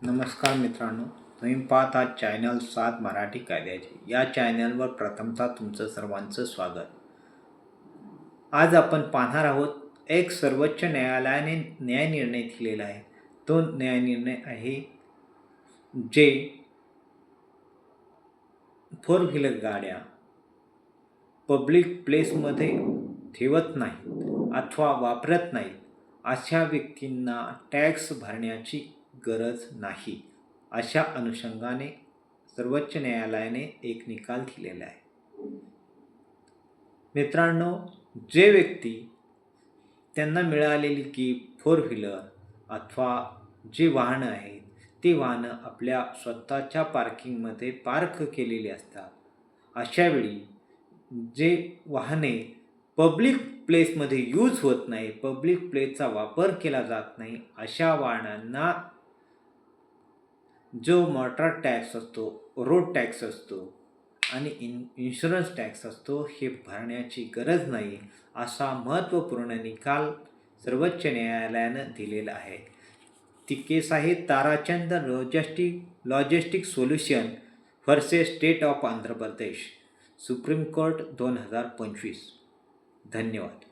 नमस्कार मित्रांनो, तुम्ही पाहत आहात चॅनल 7 मराठी कायद्याचे. या चॅनलवर प्रथमतः तुमचं सर्वांचं स्वागत. आज आपण पाहणार आहोत एक सर्वोच्च न्यायालयाने न्यायनिर्णय दिलेला आहे. तो न्यायनिर्णय आहे जे फोर व्हीलर गाड्या पब्लिक प्लेसमध्ये ठेवत नाहीत अथवा वापरत नाहीत अशा व्यक्तींना टॅक्स भरण्याची गरज नाही. अशा अनुषंगाने सर्वोच्च न्यायालयाने एक निकाल दिलेला आहे. मित्रांनो, जे व्यक्ती त्यांना मिळालेली की फोर व्हीलर अथवा जी वाहनं आहेत ती वाहनं आपल्या स्वतःच्या पार्किंगमध्ये पार्क केलेली असतात. अशावेळी जे वाहने पब्लिक प्लेसमध्ये यूज होत नाही, पब्लिक प्लेसचा वापर केला जात नाही, अशा वाहनांना जो मोटार टॅक्स असतो, रोड टॅक्स असतो आणि इन्शुरन्स टॅक्स असतो हे भरण्याची गरज नाही, असा महत्त्वपूर्ण निकाल सर्वोच्च न्यायालयानं दिलेला आहे. ती केस आहे Tarachand logistic solution versus state of Andhra Pradesh, supreme court 2025. धन्यवाद.